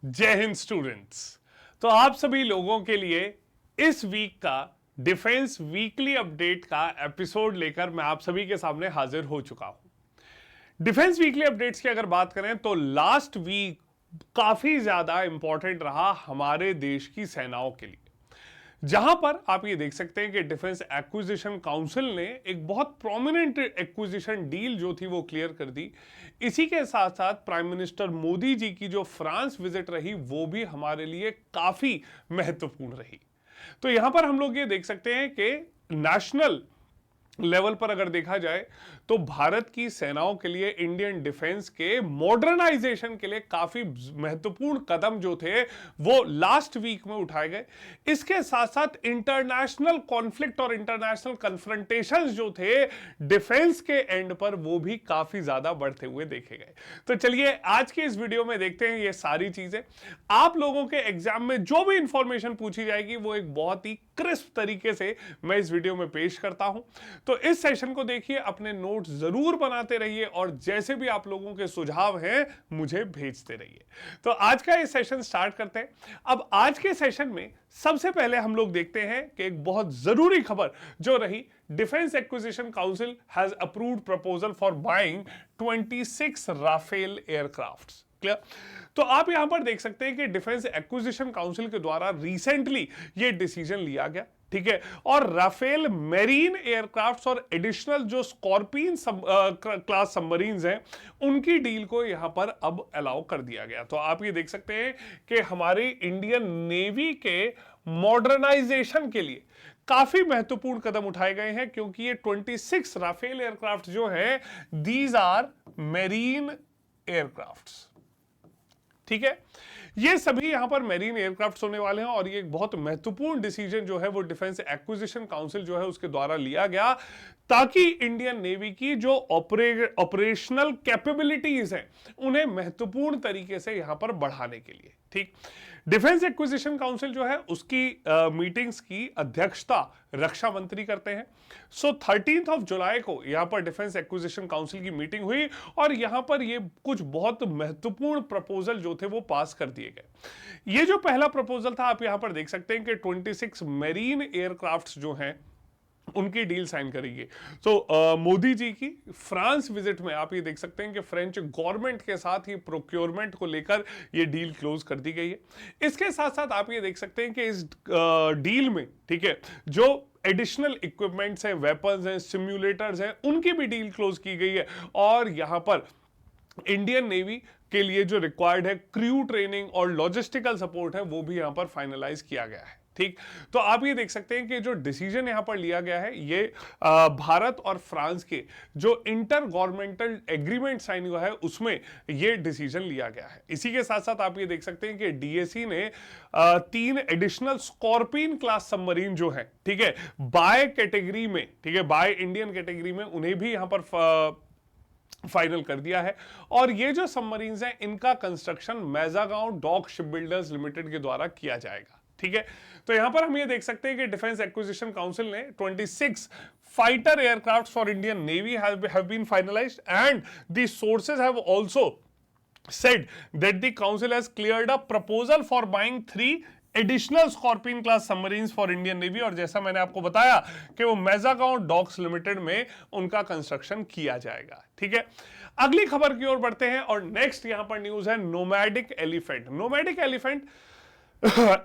जय हिंद स्टूडेंट्स। तो आप सभी लोगों के लिए इस वीक का डिफेंस वीकली अपडेट का एपिसोड लेकर मैं आप सभी के सामने हाजिर हो चुका हूं। डिफेंस वीकली अपडेट्स की अगर बात करें तो लास्ट वीक काफी ज्यादा इंपॉर्टेंट रहा हमारे देश की सेनाओं के लिए, जहां पर आप ये देख सकते हैं कि डिफेंस एक्विजिशन काउंसिल ने एक बहुत प्रोमिनेंट एक्विजिशन डील जो थी वो क्लियर कर दी। इसी के साथ साथ प्राइम मिनिस्टर मोदी जी की जो फ्रांस विजिट रही वो भी हमारे लिए काफी महत्वपूर्ण रही। तो यहां पर हम लोग ये देख सकते हैं कि नेशनल लेवल पर अगर देखा जाए तो भारत की सेनाओं के लिए, इंडियन डिफेंस के मॉडर्नाइजेशन के लिए काफी महत्वपूर्ण कदम जो थे वो लास्ट वीक में उठाए गए। इसके साथ साथ इंटरनेशनल कॉन्फ्लिक्ट और इंटरनेशनल कन्फ्रंटेशंस जो थे डिफेंस के एंड पर वो भी काफी ज्यादा बढ़ते हुए देखे गए। तो चलिए आज के इस वीडियो में देखते हैं ये सारी चीजें। आप लोगों के एग्जाम में जो भी इंफॉर्मेशन पूछी जाएगी वो एक बहुत ही क्रिस्प तरीके से मैं इस वीडियो में पेश करता हूं। तो इस सेशन को देखिए, अपने नोट्स जरूर बनाते रहिए और जैसे भी आप लोगों के सुझाव हैं मुझे भेजते रहिए। तो आज का ये सेशन स्टार्ट करते हैं। अब आज के सेशन में सबसे पहले हम लोग देखते हैं कि एक बहुत जरूरी खबर जो रही, defence acquisition council has approved proposal for buying 26 Rafale aircrafts. Clear? तो आप यहां पर देख सकते हैं कि डिफेंस एक्विजिशन काउंसिल के द्वारा रिसेंटली ये डिसीजन लिया गया, ठीक है। और राफेल मेरीन एयरक्राफ्ट्स और एडिशनल जो स्कॉर्पियन क्लास सबमरीन्स हैं उनकी डील को यहां पर अब अलाउ कर दिया गया। तो आप ये देख सकते हैं कि हमारी इंडियन नेवी के मॉडर्नाइजेशन के लिए काफी महत्वपूर्ण कदम उठाए गए हैं, क्योंकि ये 26 राफेल एयरक्राफ्ट जो हैं दीज आर मेरीन एयरक्राफ्ट्स, ठीक है। ये सभी यहां पर मेरीन एयरक्राफ्ट होने वाले हैं और ये एक बहुत महत्वपूर्ण डिसीजन जो है वो डिफेंस एक्विजिशन काउंसिल जो है उसके द्वारा लिया गया, ताकि इंडियन नेवी की जो ऑपरेशनल कैपेबिलिटीज हैं उन्हें महत्वपूर्ण तरीके से यहां पर बढ़ाने के लिए, ठीक। डिफेंस एक्विजिशन काउंसिल जो है उसकी मीटिंग्स की अध्यक्षता रक्षा मंत्री करते हैं। सो 13 जुलाई को यहां पर डिफेंस एक्विजिशन काउंसिल की मीटिंग हुई और यहां पर ये कुछ बहुत महत्वपूर्ण प्रपोजल जो थे वो पास कर दिए गए। ये जो पहला प्रपोजल था आप यहां पर देख सकते हैं कि 26 मेरीन एयरक्राफ्ट्स जो हैं उनकी डील साइन करेगी। तो मोदी जी की फ्रांस विजिट में आप ये देख सकते हैं कि फ्रेंच गवर्नमेंट के साथ ही प्रोक्योरमेंट को लेकर ये डील क्लोज कर दी गई है। इसके साथ साथ आप ये देख सकते हैं कि इस डील में, ठीक है, जो एडिशनल इक्विपमेंट्स हैं, वेपन्स हैं, सिम्युलेटर्स हैं, उनकी भी डील क्लोज की गई है। और यहां पर इंडियन नेवी के लिए जो रिक्वायर्ड है क्रू ट्रेनिंग और लॉजिस्टिकल सपोर्ट है वो भी यहां पर फाइनलाइज किया गया है, ठीक। तो आप ये देख सकते हैं कि जो डिसीजन यहां पर लिया गया है ये भारत और फ्रांस के जो इंटर गवर्नमेंटल एग्रीमेंट साइन हुआ है उसमें ये डिसीजन लिया गया है। इसी के साथ साथ आप ये देख सकते हैं कि डीएसी ने 3 एडिशनल स्कॉर्पियन क्लास सबमरीन जो है, ठीक है, बाय कैटेगरी में, ठीक है, बाय इंडियन कैटेगरी में, उन्हें भी यहां पर फाइनल कर दिया है। और ये जो सबमरीन्स हैं इनका construction Mazagon Dock Ship Builders Limited के द्वारा किया जाएगा, ठीक है। तो यहां पर हम ये देख सकते हैं कि डिफेंस एक्विजिशन काउंसिल ने 26 fighter aircraft for Indian navy have been finalised and the sources have also said that the council has cleared a proposal for buying 3 additional scorpion class submarines for Indian navy. और जैसा मैंने आपको बताया कि वो मैजागांव docs limited में उनका construction किया जाएगा, ठीक है। अगली खबर की ओर बढ़ते हैं और नेक्स्ट यहां पर न्यूज है nomadic elephant. Nomadic elephant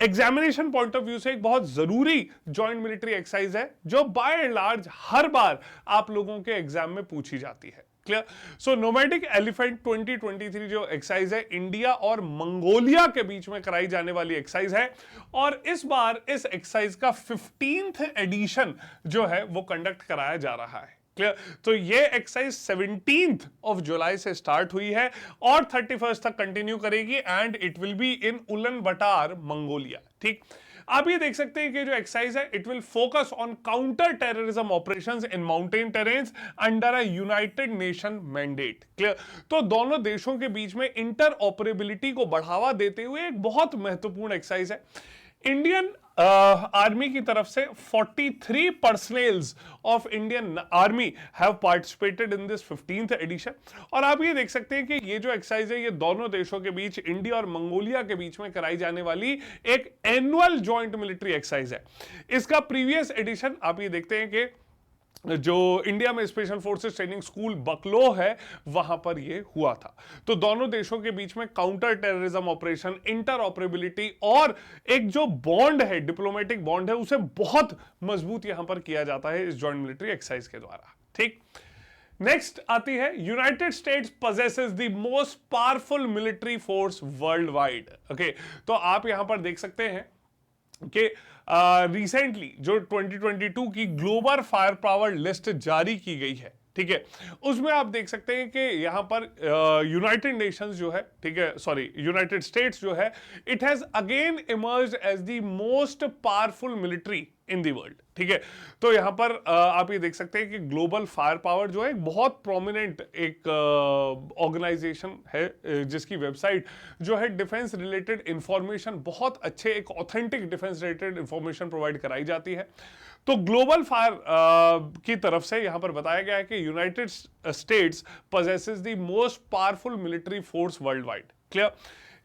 examination point of view से एक बहुत जरूरी जॉइंट मिलिट्री एक्सरसाइज है जो बाय एंड लार्ज हर बार आप लोगों के एग्जाम में पूछी जाती है। क्लियर? सो नोमैडिक एलिफेंट 2023 जो एक्सरसाइज है इंडिया और मंगोलिया के बीच में कराई जाने वाली एक्सरसाइज है और इस बार इस एक्सरसाइज का 15th एडिशन जो है वो कंडक्ट कराया जा रहा है। क्लियर? तो ये एक्सरसाइज 17 जुलाई से स्टार्ट हुई है और 31 तक कंटिन्यू करेगी and it will be in Ulaanbaatar, Mongolia, ठीक। आप ये देख सकते हैं कि जो एक्सरसाइज है it will focus on counter terrorism operations in mountain terrains under a United Nation mandate. Clear? तो दोनों देशों के बीच में इंटर ऑपरेबिलिटी को बढ़ावा देते हुए एक बहुत महत्वपूर्ण एक्सरसाइज है। इंडियन आर्मी की तरफ से 43 personnels of Indian Army have participated in this 15th edition. और आप ये देख सकते हैं कि ये जो एक्सरसाइज है ये दोनों देशों के बीच, इंडिया और मंगोलिया के बीच में कराई जाने वाली एक एनुअल जॉइंट मिलिट्री एक्सरसाइज है। इसका प्रीवियस एडिशन आप ये देखते हैं कि जो इंडिया में स्पेशल फोर्सेस ट्रेनिंग स्कूल बकलो है वहां पर ये हुआ था। तो दोनों देशों के बीच में counter terrorism operation, inter operability और एक जो बॉन्ड है, डिप्लोमेटिक बॉन्ड है, उसे बहुत मजबूत यहां पर किया जाता है इस जॉइंट मिलिट्री एक्सरसाइज के द्वारा। ठीक, नेक्स्ट आती है United states possesses the most powerful military force world wide. Okay, तो आप यहां पर देख सकते हैं कि रिसेंटली जो 2022 की ग्लोबल फायर पावर लिस्ट जारी की गई है, ठीक है, उसमें आप देख सकते हैं कि यहां पर यूनाइटेड नेशंस जो है, ठीक है, सॉरी यूनाइटेड स्टेट्स जो है, it has again emerged as the most powerful military in the world. ठीक है, तो यहां पर आप ये देख सकते हैं कि ग्लोबल फायर पावर जो है एक बहुत प्रोमिनेंट एक ऑर्गेनाइजेशन है जिसकी वेबसाइट जो है डिफेंस रिलेटेड इंफॉर्मेशन, बहुत अच्छे एक authentic defence related information provide कराई जाती है। तो ग्लोबल फायर की तरफ से यहां पर बताया गया है कि United states possesses the most powerful military force world wide. Clear?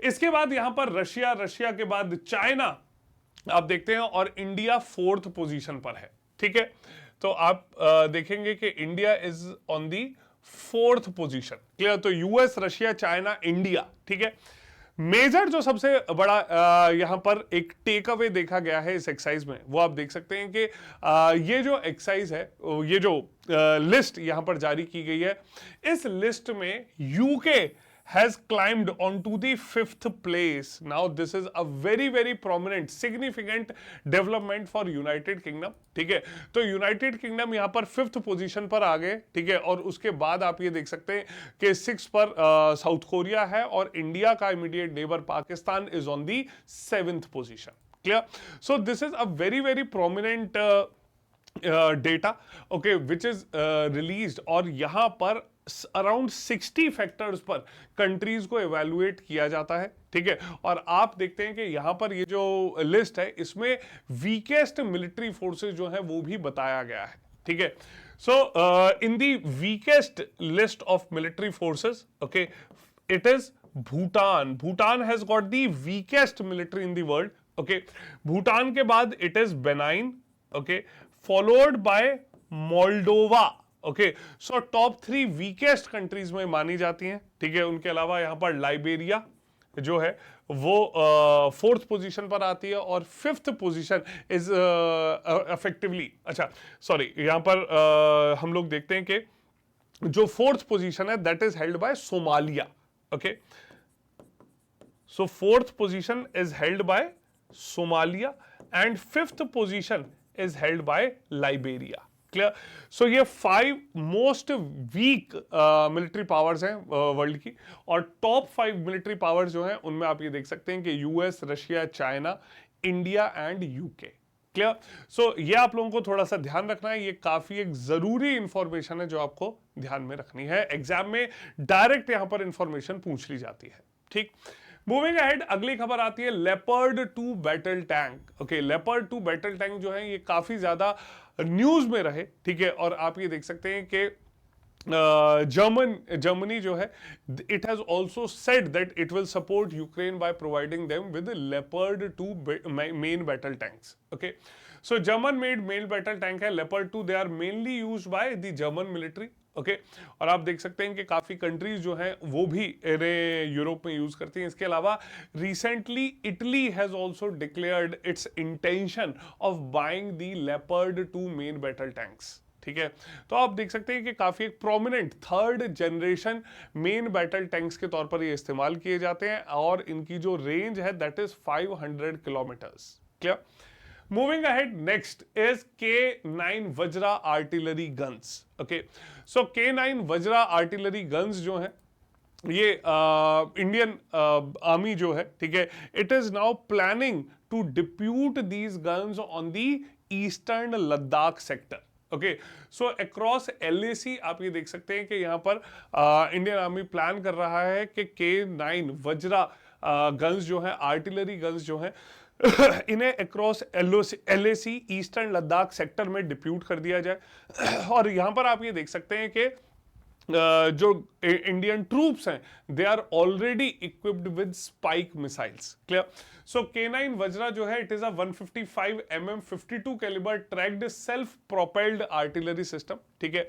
इसके बाद यहां पर रशिया के बाद चाइना आप देखते हैं और इंडिया 4th पोजीशन पर है। ठीक है, तो आप देखेंगे कि India is on the 4th position. Clear? तो यूएस, रशिया, चाइना, इंडिया। ठीक है, मेजर जो सबसे बड़ा यहां पर एक टेक अवे देखा गया है इस एक्सरसाइज में, वो आप देख सकते हैं कि ये जो एक्सरसाइज है, ये जो लिस्ट यहां पर जारी की गई है, इस लिस्ट में UK has climbed onto the 5th place. Now this is a very prominent significant development for United Kingdom. ठीक है, तो यूनाइटेड किंगडम यहां पर 5th पोजीशन पर आ गए। ठीक है, और उसके बाद आप ये देख सकते हैं कि 6 पर साउथ कोरिया है और इंडिया का immediate neighbour Pakistan is on the 7th position. Clear? So this is a very prominent data, okay, which is released, और यहां पर अराउंड 60 फैक्टर्स पर कंट्रीज को एवेलुएट किया जाता है। ठीक है, और आप देखते हैं कि यहां पर ये जो लिस्ट है इसमें वीकेस्ट मिलिट्री फोर्सेस जो है वो भी बताया गया है। ठीक है, so in the weakest list of military forces, okay, it is Bhutan has got the weakest military in the world. Okay, Bhutan के बाद it is Benin, okay, followed by Moldova. Okay, so top 3 weakest countries में मानी जाती हैं। ठीक है, उनके अलावा यहां पर लाइबेरिया जो है वो 4th पोजीशन पर आती है और 5th पोजीशन इज इफेक्टिवली, अच्छा सॉरी, यहां पर हम लोग देखते हैं कि जो 4th पोजीशन है that is held by Somalia. Okay, so 4th position is held by Somalia and 5th position is held by Liberia. Clear? So ये 5 मोस्ट वीक मिलिट्री पावर्स हैं वर्ल्ड की, और टॉप 5 मिलिट्री पावर्स जो हैं उनमें आप ये देख सकते हैं कि US, Russia, China, India and UK. Clear? So ये आप लोगों को थोड़ा सा ध्यान रखना है, ये काफी एक जरूरी इंफॉर्मेशन है जो आपको ध्यान में रखनी है। एग्जाम में डायरेक्ट यहां पर इंफॉर्मेशन पूछ ली जाती है। ठीक, मूविंग अहेड, अगली खबर आती है Leopard 2 battle tank. Okay, leopard 2 battle tank जो है ये काफी ज्यादा न्यूज में रहे। ठीक है, और आप ये देख सकते हैं कि जर्मनी जो है, it has also said that it will support Ukraine by providing them with Leopard 2 main battle tanks. Okay, so German made main battle tank है Leopard 2, they are mainly used by the German military. Okay, और आप देख सकते हैं कि काफी countries जो हैं वो भी इन्हें यूरोप में यूज करती हैं। इसके अलावा recently Italy has also declared its intention of buying the leopard 2 main battle tanks. ठीक है, तो आप देख सकते हैं कि काफी एक prominent 3rd generation main battle tanks के तौर पर ये इस्तेमाल किए जाते हैं, और इनकी जो रेंज है that is 500 kilometres. Clear? Moving ahead, next is K9 Vajra artillery guns. Okay, so K9 Vajra artillery guns जो है ये इंडियन आर्मी जो है, ठीक है, it is now planning to depute these guns on the eastern Ladakh sector. Okay, so across LAC आप ये देख सकते हैं कि यहां पर इंडियन आर्मी प्लान कर रहा है कि K9 वज्रा गन्स जो है, आर्टिलरी गन्स जो है, इन्हें across LAC eastern Ladakh sector में डिप्यूट कर दिया जाए। और यहां पर आप ये देख सकते हैं कि जो इंडियन ट्रूप्स हैं they are already equipped with spike missiles. Clear? So K9 Vajra जो है it is a 155 mm 52 calibre tracked self propelled artillery system. ठीक है,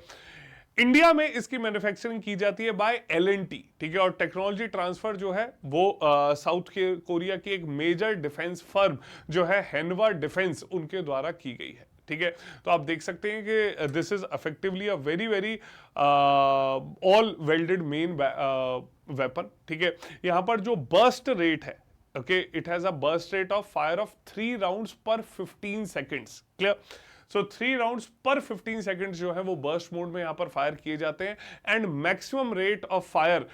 इंडिया में इसकी मैन्युफैक्चरिंग की जाती है बाय L&T। ठीक है, और टेक्नोलॉजी ट्रांसफर जो है वो साउथ कोरिया की एक मेजर डिफेंस फर्म जो है हेनवा डिफेंस उनके द्वारा की गई है। ठीक है, तो आप देख सकते हैं कि this is effectively a very very all welded main weapon. ठीक है, यहां पर जो बर्स्ट रेट है, okay, it has a burst rate of fire of 3 rounds पर 15 सेकेंड्स। क्लियर? सो 3 राउंड्स पर 15 सेकेंड्स जो है वो बर्स्ट मोड में यहां पर फायर किए जाते हैं and maximum rate of fire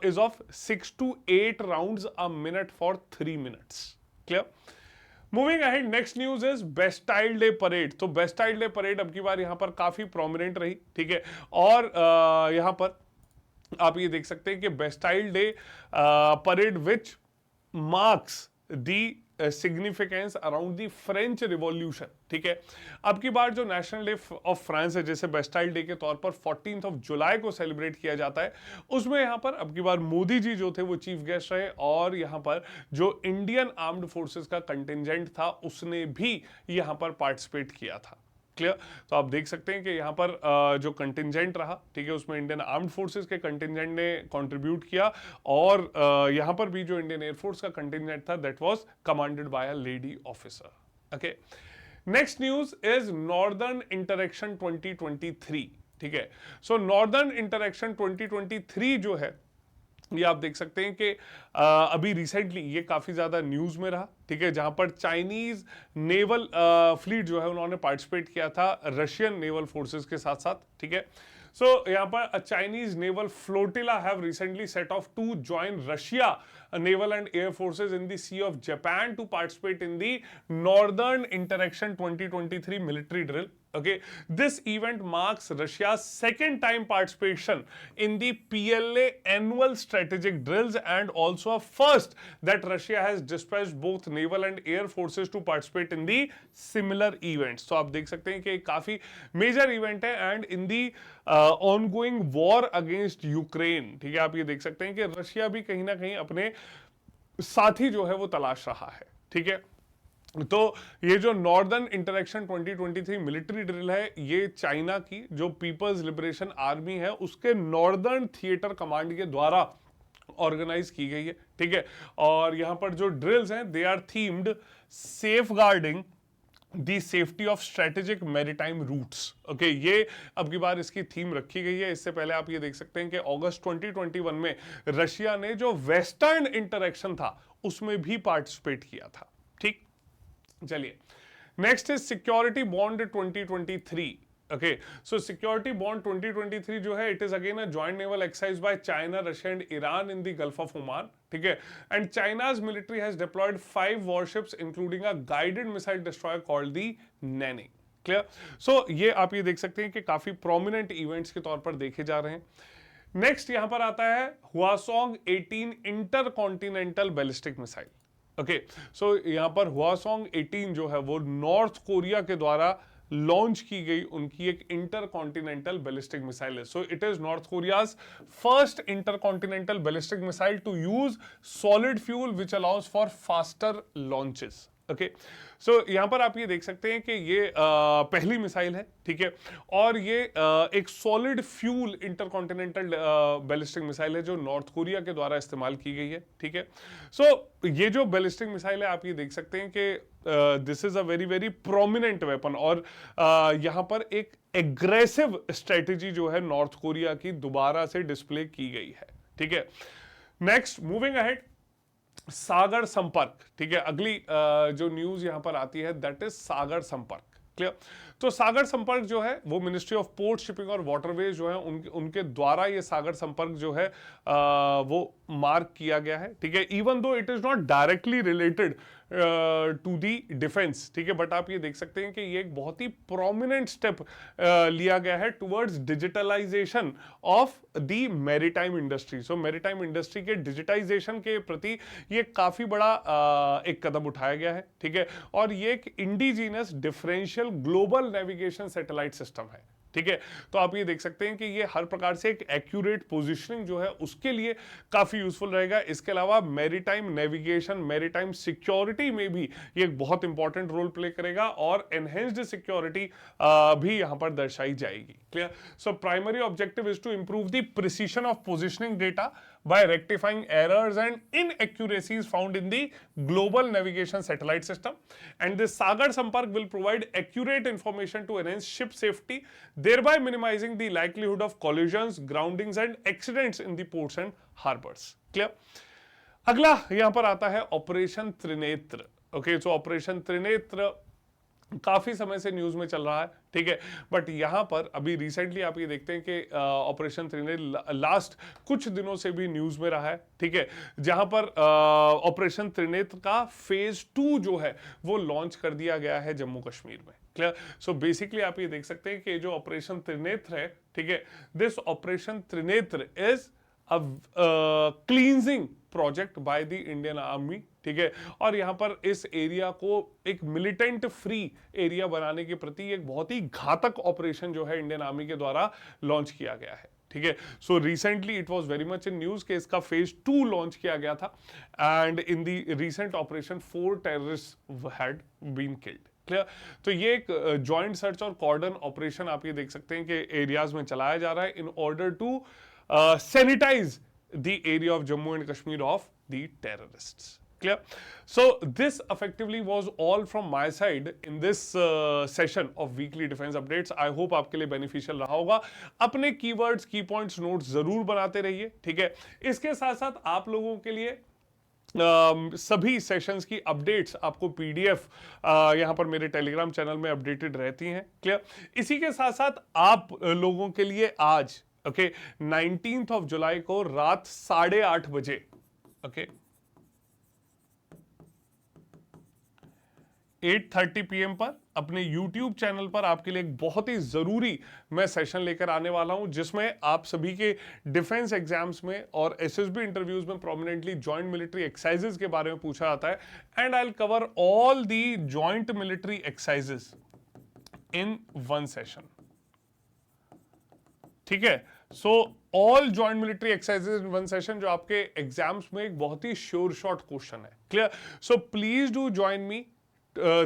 is of 6 to 8 rounds a minute for 3 minutes. Clear? Moving ahead, next news is Bastille day parade. तो बेस्टाइल डे परेड अब की बार यहां पर काफी प्रोमिनेंट रही। ठीक है, और यहां पर आप ये देख सकते हैं कि Bastille day parade which marks the significance around the French revolution. ठीक है, अब की बार जो नेशनल डे ऑफ फ्रांस है, जैसे बेस्टाइल डे के तौर पर 14 जुलाई को सेलिब्रेट किया जाता है, उसमें यहां पर अब की बार मोदी जी जो थे वो चीफ गेस्ट रहे और यहां पर जो इंडियन आर्म्ड फोर्सेस का कंटिजेंट था उसने भी यहां पर पार्टिसिपेट किया था। क्लियर? तो आप देख सकते हैं कि यहां पर जो कंटिजेंट रहा, ठीक है, उसमें इंडियन आर्म्ड फोर्सेस के कंटिजेंट ने कंट्रीब्यूट किया और यहां पर भी जो इंडियन एयरफोर्स का कंटिजेंट था that was commanded by a lady officer. Okay, next news is northern interaction 2023। ठीक है, सो नॉर्दर्न इंटरेक्शन 2023 जो है ये आप देख सकते हैं कि अभी रिसेंटली ये काफी ज्यादा न्यूज में रहा। ठीक है, जहां पर चाइनीज नेवल फ्लीट जो है उन्होंने पार्टिसिपेट किया था रशियन नेवल फोर्सेस के साथ साथ। ठीक है, सो यहां पर a Chinese naval flotilla have recently set off to join Russia naval and air forces in the Sea of Japan to participate in the Northern Interaction 2023 military drill. Okay, this event marks Russia's second time participation in the PLA annual strategic drills and also a first that Russia has dispatched both naval and air forces to participate in the similar events. तो आप देख सकते हैं कि काफी major event है and in the ongoing war against Ukraine. ठीक है, आप ये देख सकते हैं कि रशिया भी कहीं ना कहीं अपने साथी जो है वो तलाश रहा है। ठीक है, तो ये जो नॉर्दर्न इंटरेक्शन 2023 मिलिट्री ड्रिल है ये चाइना की जो पीपल्स लिबरेशन आर्मी है उसके नॉर्दर्न थिएटर कमांड के द्वारा ऑर्गेनाइज की गई है। ठीक है, और यहां पर जो ड्रिल्स हैं they are themed safeguarding the safety of strategic maritime routes. Okay, ये अब की बार इसकी थीम रखी गई है। इससे पहले आप ये देख सकते हैं कि अगस्त 2021 में रशिया ने जो वेस्टर्न इंटरेक्शन था उसमें भी पार्टिसिपेट किया था। ठीक, चलिए next is security bond 2023। Okay, so security bond 2023 जो है it is again a joint naval exercise by China, Russia and Iran in the Gulf of Oman. ठीक है, and China's military has deployed 5 warships including a guided missile destroyer called the Nanning. Clear? So ये आप ये देख सकते हैं कि काफी प्रोमिनेंट इवेंट्स के तौर पर देखे जा रहे हैं। नेक्स्ट यहां पर आता है Hwasong 18 intercontinental ballistic missile. Okay, so यहां पर हुआसोंग 18 जो है वो नॉर्थ कोरिया के द्वारा लॉन्च की गई उनकी एक इंटर कॉन्टिनेंटल बैलिस्टिक मिसाइल है। So it is North Korea's first intercontinental ballistic missile to use solid fuel which allows for faster launches. Okay, so यहां पर आप ये देख सकते हैं कि ये पहली मिसाइल है। ठीक है, और ये एक solid fuel intercontinental ballistic missile है जो नॉर्थ कोरिया के द्वारा इस्तेमाल की गई है। ठीक है, सो ये जो बैलिस्टिक मिसाइल है आप ये देख सकते हैं कि this is a very very prominent weapon और यहां पर एक एग्रेसिव स्ट्रेटेजी जो है नॉर्थ कोरिया की दोबारा से डिस्प्ले की गई है। ठीक है, नेक्स्ट मूविंग अहेड, सागर संपर्क। ठीक है, अगली जो न्यूज यहां पर आती है दैट इज सागर संपर्क। क्लियर? तो सागर संपर्क जो है वो मिनिस्ट्री ऑफ पोर्ट, शिपिंग और वाटरवेज जो है उनके द्वारा ये सागर संपर्क जो है वो मार्क किया गया है, ठीक है। Even though it is not directly related to the defence, ठीक है, बट आप ये देख सकते हैं कि ये एक बहुत ही प्रोमिनेंट स्टेप लिया गया है towards digitalisation of the maritime industry. So maritime industry के डिजिटाइजेशन के प्रति ये काफी बड़ा एक कदम उठाया गया है, ठीक है। और ये एक indigenous differential global navigation satellite system है, ठीक है। तो आप ये देख सकते हैं कि ये हर प्रकार से एक एक्यूरेट पोजीशनिंग जो है उसके लिए काफी यूजफुल रहेगा। इसके अलावा मैरीटाइम नेविगेशन, मैरीटाइम सिक्योरिटी में भी ये एक बहुत इंपॉर्टेंट रोल प्ले करेगा और एनहेंस्ड सिक्योरिटी भी यहां पर दर्शाई जाएगी। Clear? So primary objective is to improve the precision of positioning data by rectifying errors and inaccuracies found in the global navigation satellite system, and this Sagar Sampark will provide accurate information to enhance ship safety, thereby minimizing the likelihood of collisions, groundings and accidents in the ports and harbors. Clear? अगला यहां पर आता है operation Trinetra. Okay, सो operation Trinetra काफी समय से news में चल रहा है, ठीक है, बट यहां पर अभी रिसेंटली आप ये देखते हैं कि ऑपरेशन त्रिनेत्र लास्ट कुछ दिनों से भी न्यूज में रहा है, ठीक है, जहां पर ऑपरेशन त्रिनेत्र का फेज 2 जो है वो लॉन्च कर दिया गया है जम्मू कश्मीर में। क्लियर? सो बेसिकली आप ये देख सकते हैं कि जो ऑपरेशन त्रिनेत्र है, ठीक है, this operation Trinetra is cleansing project by the Indian army, ठीक है, और यहां पर इस एरिया को एक मिलिटेंट फ्री एरिया बनाने के प्रति एक बहुत ही घातक ऑपरेशन जो है इंडियन आर्मी के द्वारा लॉन्च किया गया है, ठीक है। So recently it was very much in news कि इसका फेज 2 लॉन्च किया गया था and in the recent operation 4 terrorist had been killed. Clear? तो ये एक जॉइंट सर्च और कॉर्डन ऑपरेशन आप ये देख सकते हैं कि एरियाज में चलाया जा रहा है in order to sanitize the area of Jammu and Kashmir of the terrorists. Clear? So this effectively was all from my side in this session of weekly defense updates. I hope आपके लिए beneficial रहा होगा। अपने keywords, key points, notes जरूर बनाते रहिए, ठीक है। इसके साथ साथ आप लोगों के लिए सभी सेशंस की अपडेट्स आपको पीडीएफ यहां पर मेरे टेलीग्राम चैनल में अपडेटेड रहती हैं। क्लियर? इसी के साथ साथ आप लोगों के लिए आज ओके 19th ऑफ जुलाई को रात 8:30 बजे ओके 8:30 PM पर अपने YouTube चैनल पर आपके लिए एक बहुत ही जरूरी मैं सेशन लेकर आने वाला हूं जिसमें आप सभी के डिफेंस एग्जाम्स में और एसएसबी इंटरव्यूज में प्रोमिनेंटली जॉइंट मिलिट्री एक्सरसाइजेस के बारे में पूछा जाता है and I will cover all the joint military exercises in one session, ठीक है। So all joint military exercises in one session जो आपके एग्जाम्स में एक बहुत ही श्योर शॉट क्वेश्चन है। Clear? So please do join me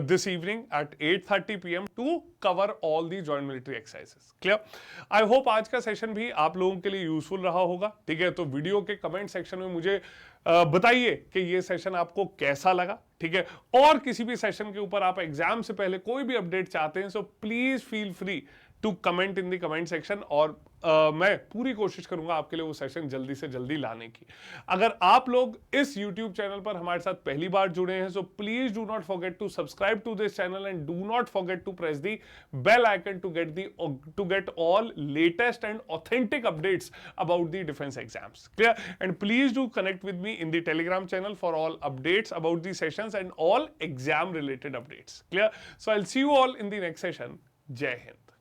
this evening at 8:30 PM to cover all the joint military exercises. Clear? I hope आज का session भी आप लोगों के लिए यूजफुल रहा होगा, ठीक है। तो वीडियो के कमेंट सेक्शन में मुझे बताइए कि ये सेशन आपको कैसा लगा, ठीक है। और किसी भी सेशन के ऊपर आप एग्जाम से पहले कोई भी अपडेट चाहते हैं, so please feel free to comment in the comment section और मैं पूरी कोशिश करूंगा आपके लिए वो सेशन जल्दी से जल्दी लाने की। अगर आप लोग इस YouTube चैनल पर हमारे साथ पहली बार जुड़े हैं, so please do not forget to subscribe to this channel and do not forget to press the bell icon to get all latest and authentic updates about the defence exams. Clear? And please do connect with me in the Telegram channel for all updates about the sessions and all exam related updates. Clear? So I will see you all in the next session. जय हिंद।